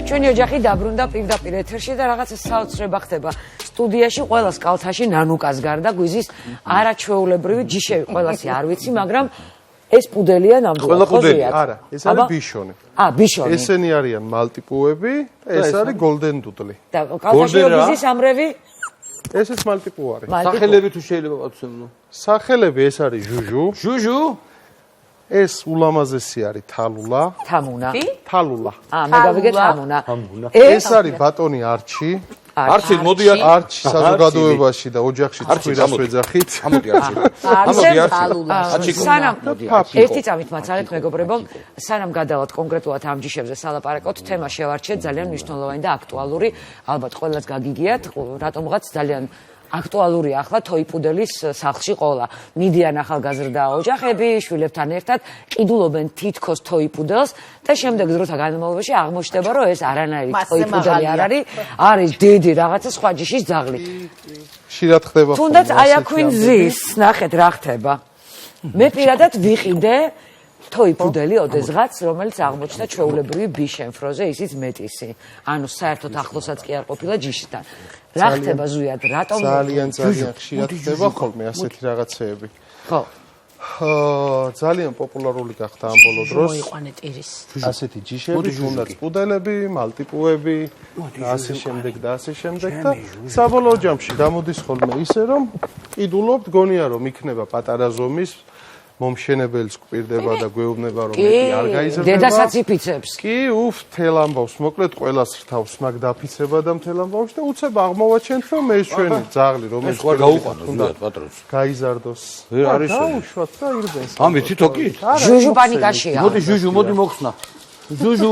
ჩვენი ოჯახი დაბრუნდა პირდაპირ ეთერში და რაღაცა საოცრება ხდება სტუდიაში ყველას კალთაში ნანუკას გარდა გვიზის არაჩვეულებრივი ჯიშები ყველასი არ ვიცი მაგრამ ეს პუდელია ნამდვილად ხო ზიად? არა, ეს არის ბიშონი. ბიშონი. ესენი არიან მალტიპუები, ეს არის გოლდენ დუდლი. და კალთაში გვიზის ამრევი ესეც მალტიპუ არის. სახელები თუ შეიძლება ვაცნო. სახელები ეს არის ჟუჟუ. ჟუჟუ ეს ულამაზესი არის თალულა. თამუნა. თალულა. მე გავიგე თამუნა. ეს არის ბატონი არჩი. არჩი მოდი არჩი საზოგადოებაში და ოჯახში ცხვირას ვეძახით. ამოდი არჩი. არჩი. სანამ ერთი წამით მაცალეთ მეგობრებო, სანამ გადავალთ კონკრეტულად ამ ჯიშებზე სალაპარაკოთ, თემა შევარჩიეთ ძალიან მნიშვნელოვანი და აქტუალური, ალბათ ყველას გაგიგიათ, რატომღაც ძალიან აქტუალურია ახლა თოიპუდელის სახლში ყოლა. მიდიან ახალგაზრდა ოჯახები, შვილებთან ერთად ყიდულობენ თითქოს თოიპუდელს და შემდეგ დროთა განმავლობაში აღმოჩნდება, რომ ეს არანაირი თოიპუდელი არ არის, არის დიდი რაღაცა სხვა ჯიშის ძაღლი. ხშირად ხდება. თუნდაც აი აქვინ ზის, ნახეთ რა ხდება. მე პირადად ვიყიდე თოიპუდელი ოდესღაც, რომელიც აღმოჩნდა ჩვეულებრივი ბიშენფროზე, ისიც მეტისი. ანუ საერთოდ ახლოსაც კი არ ყოფილა ჯიშთან. რა ხდება ზუიად? რატომ ძალიან ხშირად ხდება ხოლმე ასეთი რაღაცეები. ხო. ძალიან პოპულარული გახდა ამ ბოლო დროს. მოიყვანეთ ირის. ასეთი ჯიშები, თუნდაც პუდელები, მალტიპუები, ასე შემდეგ და ასე შემდეგ და საბოლოო ჯამში გამოდის ხოლმე ისე რომ ყიდულობთ, გონია რომ იქნება პატარა ზომის მომშენებელს გვპირდება და გვეუბნება რომ მეტი არ გაიზრდება. დედასაც იფიცებს. კი, თელ ამბავს, მოკლედ ყველას რთავს მაგ დაფიცება და მთელ ამბავს და უცებ აღმოვაჩენთ რომ ეს ჩვენი ძაღლი რომელიც სხვა გაუყანო ზუსტად პატრონს. გაიზარდოს. ვერ არის ეს. დაუშვათ და ირბენს. ამი თითო კი? ჟუჟუ პანიკაშია. მოდი ჟუჟუ, მოდი მოხსნა. ჟუჟუ.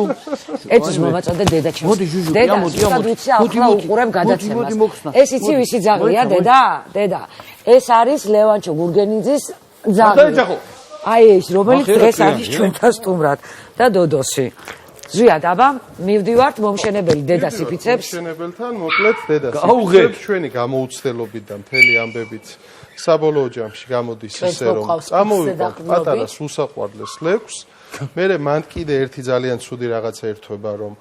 ეცის მომაწოდე დედა ჩემს. მოდი ჟუჟუ, დედა, მოდი. ვიცი ახლა უყურებ გადაცემას. მოდი მოხსნა. ეს იცი ვისი ძაღლია, დედა? დედა. ეს არის ლევანჩო გურგენიძის ძაღლი. აი ეს რომელიც დღეს არის ჩვენთან სტუმრად და დოდოსი. ზვიად აბა მივდივართ მომშენებელი დედას იფიცებს. მომშენებელთან მოკლედ დედას იფიცებს ჩვენი გამოუცდელობით და მთელი ამბებით საბოლოო ჯამში გამოდის ისე რომ წამოვიყვანთ პატარა სუსაყვარლეს ლეკვს. მერე მან კიდე ერთი ძალიან ცუდი რაღაცა ერთვება რომ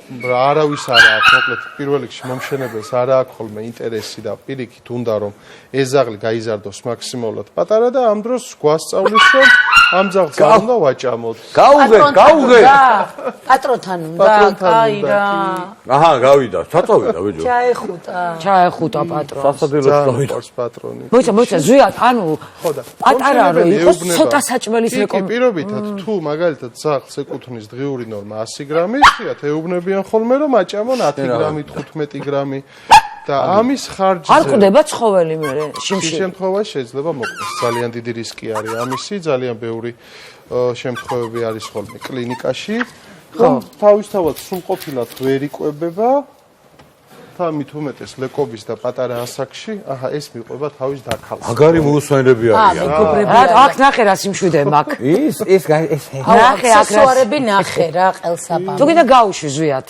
არავის არ აქვს მოკლედ პირველ რიგში მომშენებელს არ აქვს ხოლმე ინტერესი და პირიქით უნდა რომ ეს ძაღლი გაიზარდოს მაქსიმალურად პატარა და ამ დროს გვასწავლის რომ ამ ძაღლს არ უნდა ვაჭამოთ. გაუღე. პატრონთან უნდა, კაი რა. აჰა, გავიდა, საწავიდა ბიჭო. ჩაეხუტა პატრონს. სასადილოს გავიდა პატრონი. მოიცა ზვიად ანუ პატარა რომ იყოს ცოტა საჭმელის კი პირობითად თუ მაგალითად ძაღლს ეკუთვნის დღიური ნორმა 100 გრამი, ხიათ ეუბნებიან ხოლმე რომ აჭამონ 10 გრამი, 15 გრამი და ამის ხარჯზე არ ყვდება ცხოველი მე შიმში. შემთხვევაში შეიძლება მოკლდეს. ძალიან დიდი რისკი არის ამისი, ძალიან ბევრი შემთხვევები არის ხოლმე კლინიკაში. რომ თავისთავად სრულყოფილად ვერ იკვებება და მით უმეტეს ლეკობის და პატარა ასაკში, აჰა ეს მიყვება თავის დაქალს. მაგარი მოუსვენები არიან. აქ ნახე რა სიმშვიდე მაგ. ეს ნახე აქ სესუარები ნახე რა ყელსაბამი. თუ კიდე გაუშვი ზვიად.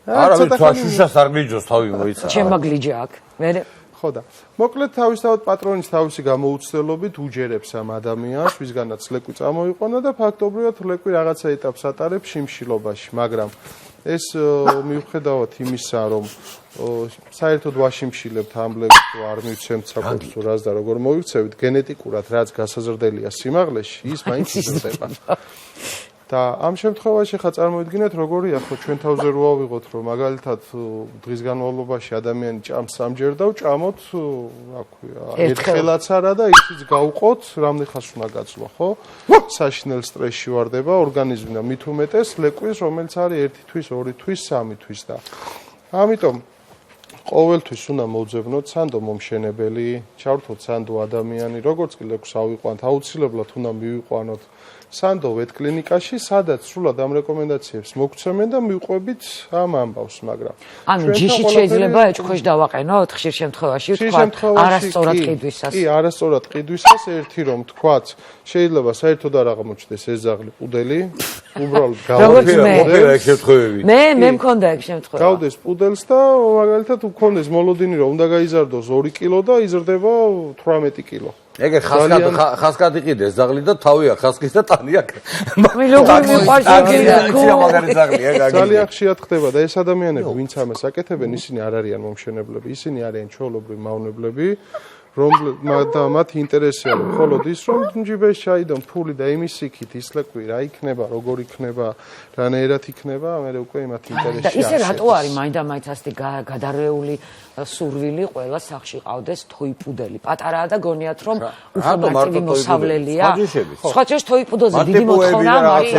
არა ვთქვა შუშას არ გლიჯოს თავი მოიცა. ჩემმა გლიჯა აქ. მე ხო და მოკლედ თავისთავად პატრონის თავისი გამოუცდელობით უჯერებს ამ ადამიანს, ვისგანაც ლეკვი წამოიყვანა და ფაქტობრივად ლეკვი რაღაცა ეტაპს ატარებს შიმშილობაში, მაგრამ ეს მიუხედავად იმისა, რომ საერთოდ ვაშიმშილებთ ამ ლეკვს არ მივცემთ საკუთრს რას და როგორ მოიქცევით, გენეტიკურად რაც გასაზრდელია სიმაღლეში, ის მაინც იზრდება. და ამ შემთხვევაში ხა წარმოიდგინეთ როგორია ხო ჩვენ თავზე რო ავიღოთ რომ მაგალითად დღის განმავლობაში ადამიანი ჭამს სამჯერ და ვჭამოთ რა ქვია ერთხელაც არა და ისიც გავყოთ რამდენხანს უნდა გაწვა ხო საშინელ სტრესში ვარდება ორგანიზმი და მით უმეტეს ლეკვის რომელიც არის 1 თვის 2 თვის 3 თვის და ამიტომ ყოველთვის უნდა მოვძებნოთ სანდო მომშენებელი ჩავრთოთ სანდო ადამიანი როგორც კი ლეკვს ავიყვანთ აუცილებლად უნდა მივიყვანოთ სანდო ვეტკლინიკაში, სადაც სრულად ამ რეკომენდაციებს მოგცემენ და მივყვებით ამ ამბავს, მაგრამ ანუ ჯიშით შეიძლება ეჭქვეშ დავაყენოთ ხშირ შემთხვევაში თქვა არასწორად ყიდვისას. კი, არასწორად ყიდვისას ერთი რომ თქვათ, შეიძლება საერთოდ არ აღმოჩნდეს ეს ძაღლი პუდელი, უბრალოდ შემთხვევები. მე მქონდა ეგ შემთხვევა. გავდეს პუდელს და მაგალითად უქონდეს მოლოდინი რომ უნდა გაიზარდოს 2 კილო და იზრდება 18 კილო. ეგ ხასკად იყიდეს ზაღლი და თავია ხასკის და ტანია. ძალიან ხშირად ხდება და ეს ადამიანები, ვინც ამას აკეთებენ, ისინი არ არიან მომშენებლები, ისინი არიან ჩვეულებრივი მავნებლები, მათ ინტერესია მხოლოდ ის, რომ ჯიბეს ჩაიდონ ფული და იმის იქით ისლეკვი რა იქნება, როგორ იქნება, რანაირად იქნება, მე უკვე იმათ ინტერესია. და ისე რატო არის მაინდა-მაინც ასეთი გადარეული სურვილი ყველა სახლში ყავდეს თოიპუდელი. პატარაა და გონიათ რომ უფრო მარტივი მოსავლელია. სხვაჯერ თოიპუდოზე დიდი მოთხოვნა არის.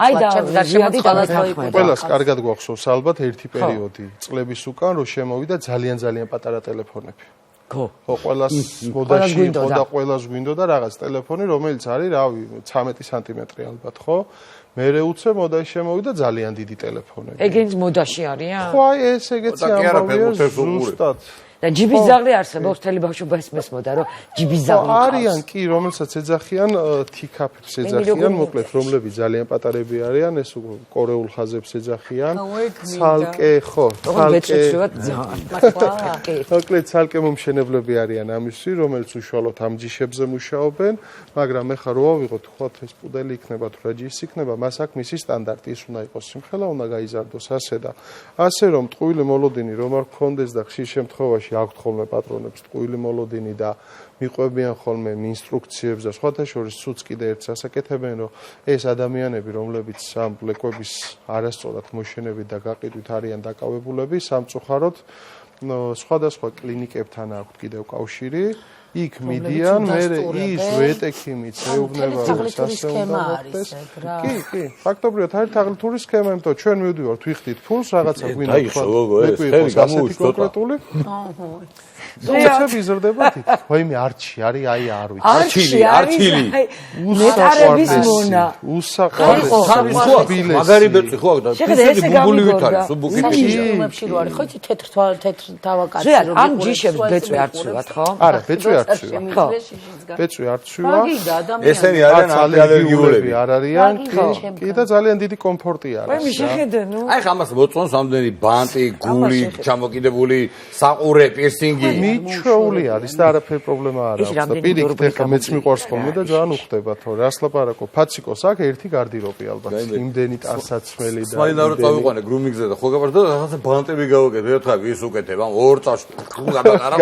აი და ზიადი თოიპუდელი. ყველას კარგად გვახსოვს ალბათ ერთი პერიოდი წლების უკან რომ შემოვიდა ძალიან პატარა ტელეფონები. ხო, ყველას მოდაში იყო და ყველას გვინდოდა რაღაც ტელეფონი, რომელიც არის, რავი, 13 სანტიმეტრი ალბათ, ხო? მერე უცე მოდაში შემოვიდა ძალიან დიდი ტელეფონები. ეგენც მოდაში არიან? ხო, აი ეს ეგეცი ამბავია ზუსტად. და ჯიბის ზაღლი არსებობს მთელი ბავშვობა ეს მესმოდა რომ ჯიბის ზაღლი ყავს. არიან კი, რომელსაც ეძახიან თიკაფებს ეძახიან, მოკლედ, რომლებიც ძალიან პატარები არიან, ეს კორეულ ხაზებს ეძახიან. ცალკე, ხო, ცალკე. მოკლედ, ცალკე მომშენებლები არიან ამისი, რომელიც უშუალოდ ამ ჯიშებზე მუშაობენ, მაგრამ ეხლა რო ავიღოთ, ხოთ ეს პუდელი იქნება თუ რა ჯიში იქნება, მას აქვს მისი სტანდარტი, ის უნდა იყოს სიმხელა, უნდა გაიზარდოს ასე და ასე რომ ტყუილი მოლოდინი რომ არ გქონდეს და ხშირ შემთხვევაში აქვთ ხოლმე პატრონებს ტყუილი მოლოდინი და მიყვებიან ხოლმე ინსტრუქციებს და სხვათა შორის ცუც კიდე ერთს ასაკეთებენ რომ ეს ადამიანები რომლებიც ამ ლეკვების არასწორად მოშენებით და გაყიდვით არიან დაკავებულები სამწუხაროდ სხვადასხვა კლინიკებთან აქვთ კიდევ კავშირი იქ მიდიან მე ის ვეტექიმიც ეუბნება რომ ასე უნდა მოხდეს კი ფაქტობრივად არის თაღლითური სქემა იმიტომ ჩვენ მივდივართ ვიხდით ფულს რაღაცა გვინდა თქვა ლეკვი ასეთი კონკრეტული ზოგადად იზრდება თით ვაიმე არჩი არის აი არ ვიცი არჩილი ნეტარების მონა უსაყვარლესი მაგარი ბეწვი ხო და ესე ბუბულივით არის სუბუკიტში რომებში რო არის ხო იცი თეთრ თავაკაცი რო ამ ჯიშებს ბეწვი არ ცვივათ ხო არა ბეწვი არ ცვივა ბეწვი არ ცვივა ესენი არიან ალერგიულები არ არიან კი და ძალიან დიდი კომფორტი არის ვაიმე შეხედე ნუ აი ხამას მოწონს ამდენი ბანტი გული ჩამოკიდებული საყურე პირსინგი მიჩვეული არის და არაფერი პრობლემა არ აქვს და პირიქით ეხლა მეც მიყვარს ხოლმე და ძალიან უხდება თორე რას ლაპარაკობ ფაციკოს აქვს ერთი გარდირობი ალბათ იმდენი ტანსაცმელი და სმაილარო წავიყვანე გრუმინგზე და ხო გაბარდა რაღაცა ბანტები გავაკეთე და თქვა ის უკეთებ ამ ორ წაში თუ გადაყარა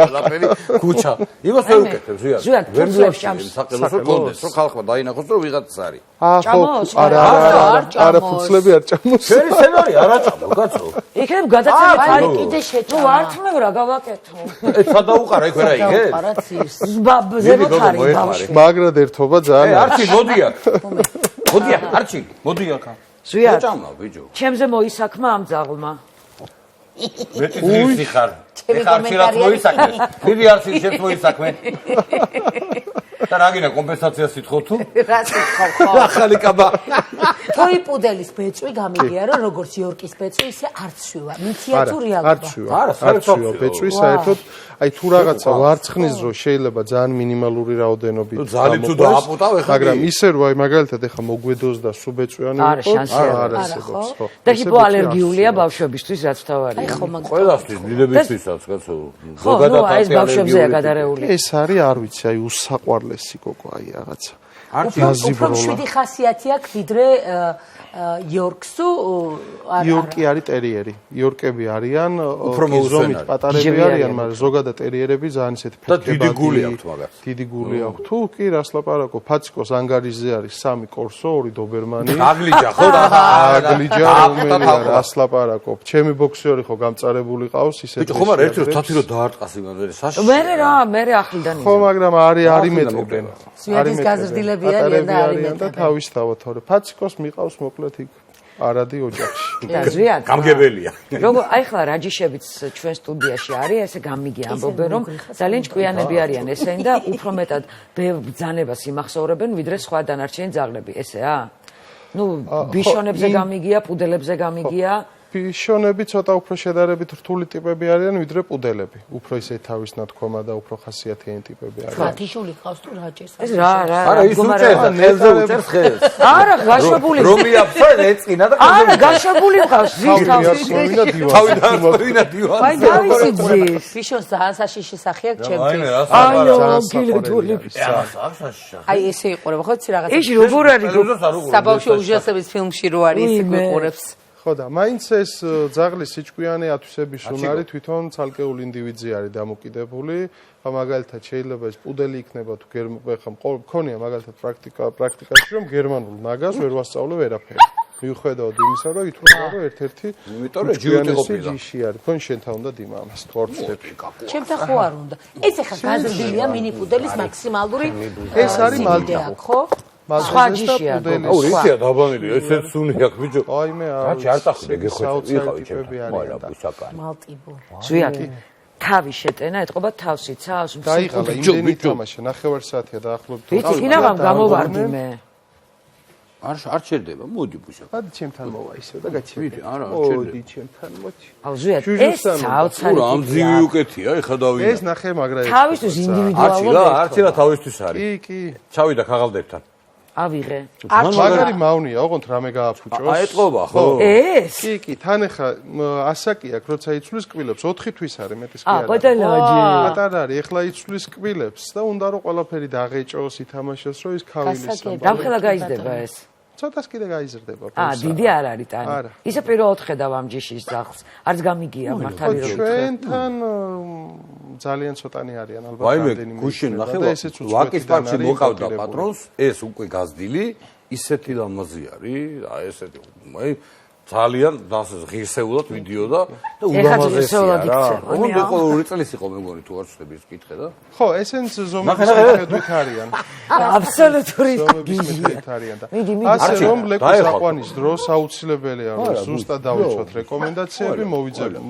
ქუჩა იმას ვერ უკეთებ ზიად ვერ მივაშენებ საყელოს რომ კონდეს რომ ხალხმა დაინახოს რომ ვიღაც არის არა ფუცლები არ ჭამოს შენი სცენარი არ აჭამო კაცო იქნებ გადაცემით არის კიდე შეჭამ თუ არ თმევ რა გავაკეთო სადაუყარა იქ რა იგე ზემოთ არის ბავშვი მაგრად ერთობა ძალიან არჩი მოდი აქ მოდი აქ არჩი მოდი აქ ზვიად ჭამა ბიჭო ჩემზე მოისაქმა ამ ძაღლმა მეტი ძირში ხარ ეხა არჩი რაც მოისაქმე დიდი არჩი შენ მოისაქმე და რაგინა კომპენსაცია სიტყო თუ რა სიტყვა ხო ახალი კაბა თოიპუდელის ბეწვი გამიგია რომ როგორც იორკის ბეწვი ისე არ ცვივა მიცია თუ რეალობა არ ცვივა ბეწვი საერთოდ აი თუ რაღაცა ვარცხნის დრო შეიძლება ძალიან მინიმალური რაოდენობით ძალიან თუ დააპუტავ ეხლა მაგრამ ისე რომ აი მაგალითად ეხლა მოგვედოს და სუბეწვიანი იყოს არ არსებობს ხო და ჰიპოალერგიულია ბავშვებისთვის რაც თავარია ყველასთვის დილებისთვისაც კაცო ხო ნუ ეს ბავშვებზეა გადარეული ეს არის არ ვიცი აი უსაყვარლესი გოგო აი რაღაცა უფრო მშვიდი ხასიათი აქვს ვიდრე იორკსუ იორკი არის ტერიერი იორკები არიან ზომით პატარები არიან მაგრამ ზოგადად ტერიერები ძალიან ისეთი და ფეთქებადი დიდი გული აქვთ მაგას დიდი გული აქვთ თუ კი რას ლაპარაკო ფაციკოს ანგარიშზე არის 3 კორსო 2 დობერმანი აგლიჯა ხო აგლიჯა რომელია რას ლაპარაკო ჩემი ბოქსერი ხო გამწარებული ყავს ისეთი ბიჭო ხომ არ ერთი რომ თათი რომ დაარტყას იმან საშ მერე რა მერე ახლიდან ხო მაგრამ არის მეტყვენ სვიადის გაზრდილები არიან და არის და თავისთავად თორე ფაციკოს მიყავს მოკლედ იქ არადი ოჯახში და ზვიად გამგებელია როგორ აი ხლა რაჯიშებიც ჩვენ სტუდიაში არის ესე გამიგი ამბობენ რომ ძალიან ჭკვიანები არიან ესენი და უფრო მეტად ბრძანებას იმახსოვრებენ ვიდრე სხვა დანარჩენი ძაღლები ესეა ნუ ბიშონებზე გამიგია პუდელებზე გამიგია ფიშონები ცოტა უფრო შედარებით რთული ტიპები არიან, ვიდრე პუდელები. უფრო ისე თავის ნათქვამა და უფრო ხასიათიანი ტიპები არიან. გათიშული ყავს თუ რა ჭერს? ეს რა. არა, ის უწევს და ხელზე უწევს ხელს. არა, გაშვებული. რომი აფსა ეწყინა და არა, გაშვებული ყავს. თავიდან დივანს. აი, დავისი ძის. ფიშონს ძალიან საშიში სახე აქვს ჩემთვის. აიო, გილდული. აი, ესე იყურება, ხო, რაღაცა. ის როგორ არის? საბავშვო ужасების ფილმში რო არის, ისე გვიყურებს. ხო და მაინც ეს ძაღლის სიჭკვიანი ათვისების უნარი თვითონ ცალკეულ ინდივიდზე არის დამოკიდებული. მაგალითად შეიძლება ეს პუდელი იქნება თუ მქონია მაგალითად პრაქტიკაში რომ გერმანულ ნაგაზს ვერ ვასწავლე ვერაფერი. მიუხედავად იმისა, რომ ითვლება, რომ ერთ-ერთი ჯიში არის. თქვენ შენთან უნდა დიმა ამას თორცდები. ჩემთან ხო არ უნდა. ეს ახლა გაზრდილია მინი პუდელის მაქსიმალური ეს არის მალტა, ხო? სხვა ჯიშია. აუ, ისია დაბანილი, ესეც სუნი აქვს ბიჭო. აი მე კაცი არ წახდე გეხოცი იყავი ჩემთან. არა, ბუსაკანი. მალტიბო. ზვიათი. თავი შეტენა ეთყობა თავს იცავს. დაიღალა იმდენი თამაშია, 9 საათია დაახლოებით. ვიცი, ხინაღამ გამოვარდი მე. არ ჩერდება, მოდი ბუსაკანი. ადი ჩემთან მოვა ისე და გაჩერდი. არა, მოდი ჩემთან მოდი. აუ ზვიათი, ეს საოცარი. რა ამ ძივი უკეთია, ეხა დავინახე. ეს ნახე მაგრა. თავისთვის ინდივიდუალურად. არცი რა თავისთვის არის. კი. ჩავიდა ქაღალდებთან. ავიღე. მაგარი მავნია, ოღონდ რამე გააფუჭოს. აეტყობა ხო? ეს? კი, თან ახლა ასაკი აქვს, როცა იცვლის კბილებს, 4 თვის არის, მეტის კი არა. პატალაჯი. პატარა არის, ახლა იცვლის კბილებს და უნდა რომ ყველაფერი დაღეჭოს, ითამაშოს, რომ ის ქავილის სამყარო. დამხელა გაიზრდება ეს. ცოტას კიდე გაიზრდება. დიდი არ არის ტანი. ისე პირველად ხედავ ამ ჯიშის ძაღლს. არც გამიგია მართალი რომ ჩვენთან ძალიან ცოტანი არიან ალბათ რამდენი გუშინ ნახე ვაკის პარკში მოყავდა პატრონს ეს უკვე გაზდილი ისეთი ლამაზი არის აი ესეთი აი ძალიან ღირსეულად ვიდეო და ულამაზესია რა უნდა ყოველი წელი იყო მეგონი თუ არ ვწდები ეს კითხე და ხო ესენს ზომების მიხედვით არიან აბსოლუტური გიზით არიან და ასე რომ ლეკოს აყვანის დროს აუცილებელია რომ ზუსტად დავიცვათ რეკომენდაციები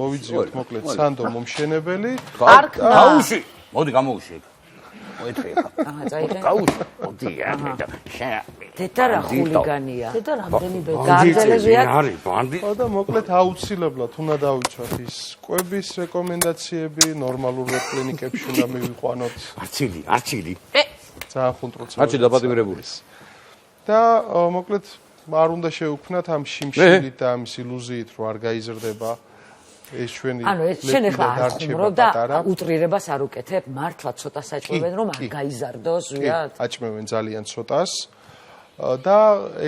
მოვიძიოთ მოკლედ სანდო მომშენებელი გაუში მოდი გამოუში აჰა წაიღე გაუში მოდი შენ თეთრა ხულიგანია თეთრ რამდენი ბედა გარძელებია არის ბანდი ხო და მოკლედ აუცილებლად უნდა დავიცვათ ის კვების რეკომენდაციები ნორმალურ კლინიკებში უნდა მივიყვანოთ არჩილი ძალიან ხუნტროც არჩი დაპატიმრებული და მოკლედ არ უნდა შევუქმნათ ამ შიმშილით და ამის ილუზიით რომ არ გაიზრდება ეს ჩვენი ანუ ეს შენ ახლა არ ხუმრობ და უტრირებას არ უკეთებ მართლა ცოტა საჭმევენ რომ არ გაიზარდოს ზვიად აჭმევენ ძალიან ცოტას და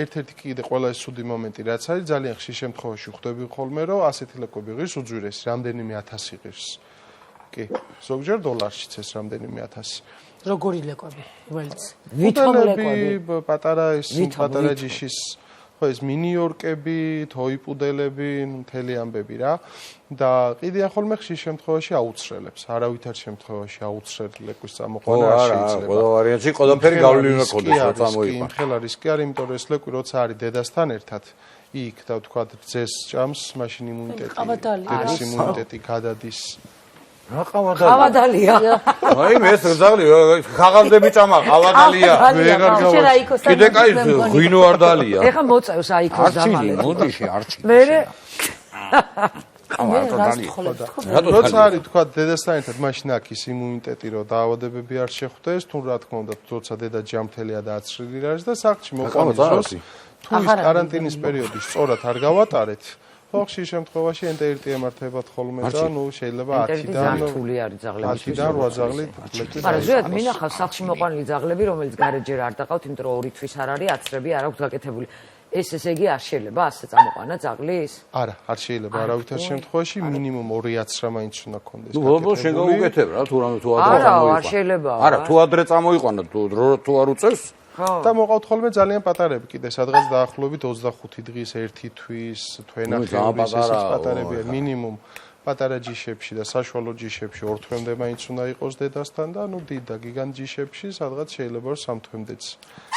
ერთ-ერთი კიდე ყველა ეს ცუდი მომენტი რაც არის ძალიან ხშირ შემთხვევაში ხვდები ხოლმე რომ ასეთი ლეკვები ღირს უძვირეს რამდენიმე 1000 ღირს კი ზოგჯერ დოლარშიც ეს რამდენიმე 1000 როგორი ლეკვები რომელიც ვითომ ლეკვები პატარა ეს პატარა ჯიშის ხო ეს მინიორკები, თოიპუდელები, მთელი ამბები რა და კიდე ხოლმე ხშირ შემთხვევაში აუცრელებს. არავითარ შემთხვევაში აუცრელ ლეკვის წამოყვანა არ შეიძლება. ყველა ვარიანტში ყველაფერი გავლილი უნდა ქონდეს რა წამოიყვანა. იმხელა რისკი არის, იმიტომ რომ ეს ლეკვი როცა არის დედასთან ერთად იქ და თქვა ძეს ჭამს, მაშინ იმუნიტეტი გადადის. რა ყავადალია? ყავადალია. აი მე ეს ზაღლი ხაღალდები ჭამა ყავადალია. ვეღარ გავაჩ. კიდე კაი ღვინო არ დალია. ეხა მოწევს აიქოს დამალე. მოდიში არჩი. მე როცა არის თქვა დედასთან ერთად მაშინ აქ ის იმუნიტეტი რომ დაავადებები არ შეხვდეს, თუ რა თქმა უნდა, როცა დედა ჯამთელია და აცრილი არის და სახლში მოყვანის დროს თუ ის კარანტინის პერიოდი სწორად არ გავატარეთ ხშირ შემთხვევაში NT1 ემართებათ ხოლმე და ნუ შეიძლება 10-დან 10-დან 8 ძაღლი ლეკვი. მაგრამ ზოგადად მინახავს სახლში მოყვანილი ძაღლები, რომელიც გარეჯერ არ დაყავთ, იმიტომ რომ 2 თვის არ არის, აცრები არ აქვს გაკეთებული. ესე იგი არ შეიძლება ასე წამოყვანა ძაღლის? არა, არ შეიძლება არავითარ შემთხვევაში მინიმუმ 2 აცრა მაინც უნდა კონდეს. ნუ ბოლოს შენ გაუკეთებ რა, თუ რამე თუ ადრე წამოიყვანა. არა, არ შეიძლება. არა, თუ ადრე წამოიყვანა, თუ არ უწევს და მოყავთ ხოლმე ძალიან პატარები კიდე სადღაც დაახლოებით 25 დღის 1 თვის თვენახევრის ესეც პატარებია მინიმუმ პატარა ჯიშებში და საშუალო ჯიშებში 2 თვემდე მაინც უნდა იყოს დედასთან და ანუ დიდ და გიგანტ ჯიშებში სადღაც შეიძლება რომ 3 თვემდეც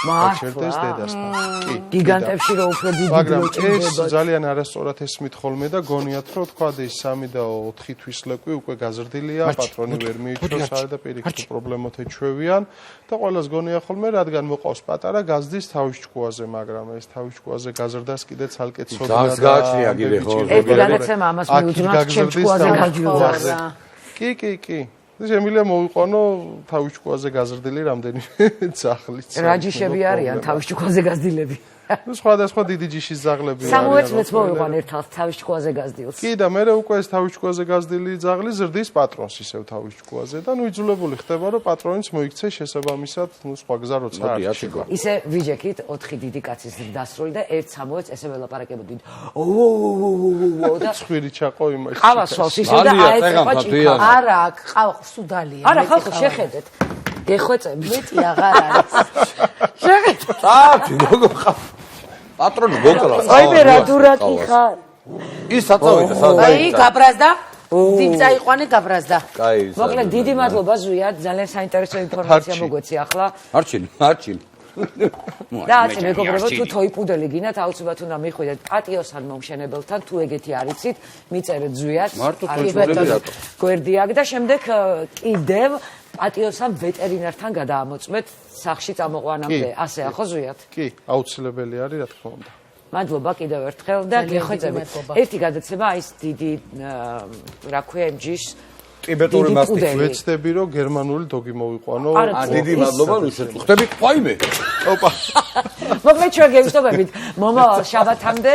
გაჩერდეს დედასთან. კი. გიგანტებში რო უფრო დიდი მაგრამ ეს ძალიან არასწორად ესმით ხოლმე და გონიათ რომ თქვა ის 3 და 4 თვის ლეკვი უკვე გაზრდილია, პატრონი ვერ მიიწევს და პირიქით პრობლემოთ ეჩვევიან და ყველას გონია ხოლმე რადგან მოყავს პატარა გაზდის თავის ჭკუაზე, მაგრამ ეს თავის ჭკუაზე გაზრდას კიდე ცალკე ცოდნა და გას გააჩნია კიდე ხო? ერთი განაცემა ამას მიუძღვნათ ჩემ ჭკუაზე გაჯილდოს. კი. შემიძლია მოვიყვანო თავის ჭკუაზე გაზრდილი რამდენიმე ძაღლიც. რა ჯიშები არიან თავის ჭკუაზე გაზრდილები? სხვადასხვა დიდი ჯიშის ძაღლები არიან. სამოეც მეც მოვიყვან ერთად თავის ჭკუაზე გაზრდილს. კი და მე უკვე ეს თავის ჭკუაზე გაზრდილი ძაღლი ზრდის პატრონს ისევ თავის ჭკუაზე და იძულებული ხდება რომ პატრონიც მოიქცეს შესაბამისად სხვა გზა როცა არის. ისე ვიჯექით 4 დიდი კაცის დასრული და ერთ სამოეც ესე ველაპარაკებოდით. და ცხვირი ჩაყო იმაში. ყავას სვავს ისე და აეწება ჭიქა. არა, აქ ყავა სუდალია. არა, ხალხო შეხედეთ. გეხვეწები. მეტი აღარ არის. შეხედეთ. წავდი გოგო ხარ. პატრონი გოგოლა. აი მე რა დურაკი ხარ. ის საწავიდა სადაც. აი, გაბრაზდა. დიდ წაიყვანე გაბრაზდა. კაი. მოკლედ დიდი მადლობა ზვია, ძალიან საინტერესო ინფორმაცია მოგვეცი ახლა. არჩილი. და აცი მეგობრებო, თუ თოიპუდელი გინათ, აუცილებლად უნდა მიხვიდეთ პატიოსან მომშენებელთან, თუ ეგეთი არიცით, მიწერეთ ზვიას. მარტო თოიპუდელი რატო? გვერდიაკ და შემდეგ კიდევ პატიოსან ვეტერინართან გადაამოწმეთ სახში წამოყვანამდე. ასეა ხო ზვიათ? კი, აუცილებელი არის, რა თქმა უნდა. მადლობა კიდევ ერთხელ და გეხვეწებით. ერთი გადაცემა ის დიდი რა ქვია იმ ჯიშს ტიბეტური მასტიფი. ვეცდები რომ გერმანული დოგი მოვიყვანო. დიდი მადლობა, ნუ შეწუხდებით ყაიმე. ოპა. მოკლედ ჩვენ გევსტობებით მომავალ შაბათამდე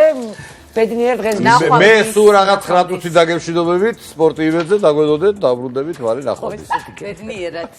ბედნიერ დღეს ნახვამდის. მე სულ რაღაც 9 წუთი დაგემშვიდობებით სპორტი ივენტზე, დაგვედოდეთ, დაბრუნდებით, ვარი ნახვამდის. ბედნიერად.